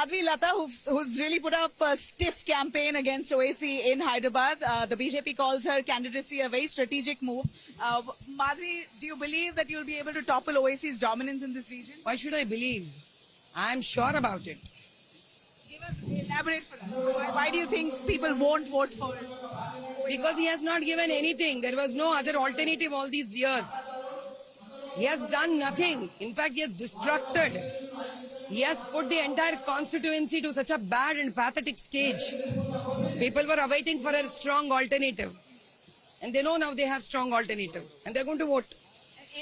Madhvi Lata, who's really put up a stiff campaign against Owaisi in Hyderabad. The BJP calls her candidacy a very strategic move. Madhvi, do you believe that you'll be able to topple Owaisi's dominance in this region? Why should I believe? I'm sure about it. Give us, elaborate for us. Why do you think people won't vote for it? Because he has not given anything. There was no other alternative all these years. He has done nothing. In fact, he has destructed. He has put the entire constituency to such a bad and pathetic stage. People were awaiting for a strong alternative. And they know now they have strong alternative. And they're going to vote.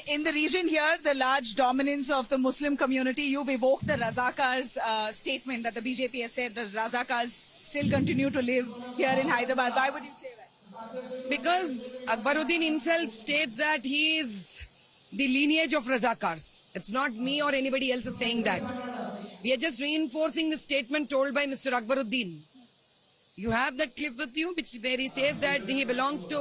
In the region here, the large dominance of the Muslim community, you've evoked the Razakars statement that the BJP has said that Razakars still continue to live here in Hyderabad. Why would you say that? Because Akbaruddin himself states that he is the lineage of Razakars. It's not me or anybody else is saying that. We are just reinforcing the statement told by Mr. Akbaruddin. You have that clip with you where he says that he belongs to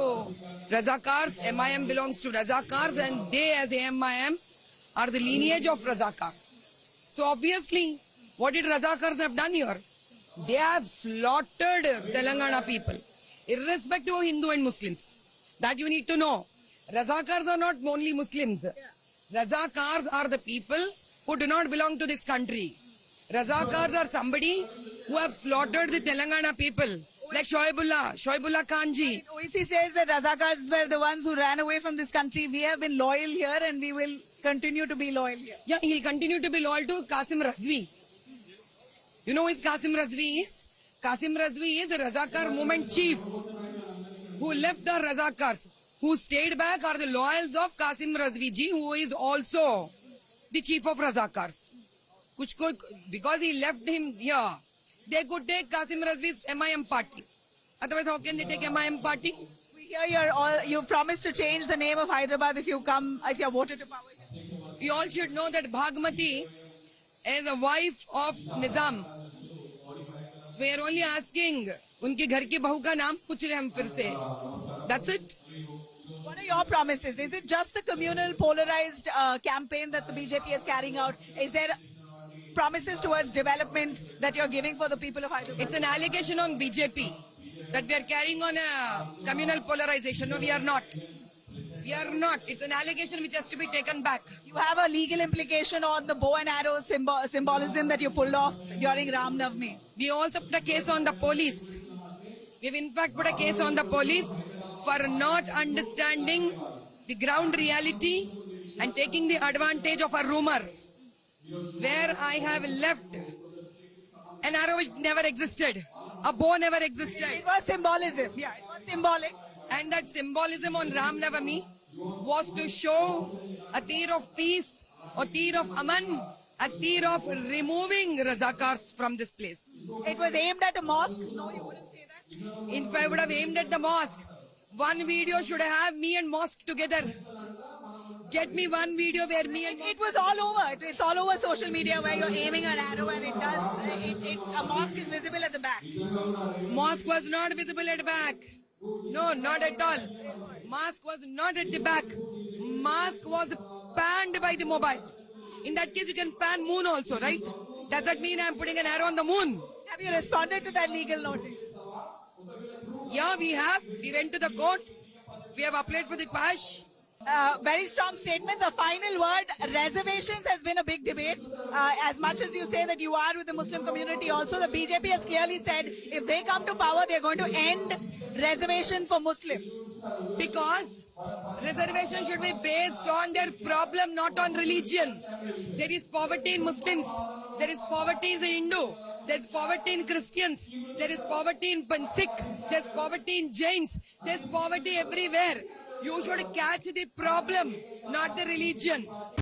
Razakars, MIM belongs to Razakars, and they as MIM are the lineage of Razakar. So obviously, what did Razakars have done here? They have slaughtered Telangana people, irrespective of Hindu and Muslims. That you need to know. Razakars are not only Muslims. Razakars are the people who do not belong to this country. Razakars are somebody who have slaughtered the Telangana people, like Shoaibullah Khanji. Owaisi says that Razakars were the ones who ran away from this country. We have been loyal here and we will continue to be loyal here. Yeah, he'll continue to be loyal to Qasim Razvi. You know who is Qasim Razvi is? Qasim Razvi is the Razakar movement chief who left the Razakars. Who stayed back are the loyals of Qasim Razvi ji, who is also the chief of Razakars. Because he left him here, they could take Qasim Razvi's MIM party. Otherwise, how can they take MIM party? We hear you've promised to change the name of Hyderabad if you're voted to power. You all should know that Bhagmati is a wife of Nizam. So we are only asking, unke ghar ki bahu ka naam puch rahe hum fir se. That's it. What are your promises? Is it just the communal polarized campaign that the BJP is carrying out? Is there promises towards development that you're giving for the people of Hyderabad? It's an allegation on BJP that we are carrying on a communal polarization. No, we are not. We are not. It's an allegation which has to be taken back. You have a legal implication on the bow and arrow symbolism that you pulled off during Ram Navami. We also put a case on the police. We've in fact put a case on the police for not understanding the ground reality and taking the advantage of a rumor where I have left an arrow which never existed, a bow never existed. It was symbolism. Yeah, it was symbolic. And that symbolism on Ram Navami was to show a tir of peace, a tir of aman, a tir of removing Razakars from this place. It was aimed at a mosque? No, you wouldn't say that. If I would have aimed at the mosque, one video should have me and mosque together. Get me one video where me and it was all over. It's all over social media where you're aiming an arrow and a mosque is visible at the back. Mosque was not visible at the back. No, not at all. Mosque was not at the back. Mosque was panned by the mobile. In that case, you can pan moon also, right? Does that mean I'm putting an arrow on the moon? Have you responded to that legal notice? Yeah, we have. We went to the court. We have applied for the quash. Very strong statements. A final word. Reservations has been a big debate. As much as you say that you are with the Muslim community, also the BJP has clearly said if they come to power, they're going to end reservation for Muslims. Because reservation should be based on their problem, not on religion. There is poverty in Muslims. There is poverty in Hindu. There is poverty in Christians. There is poverty in Sikh. There is poverty in Jains. There is poverty everywhere. You should catch the problem, not the religion.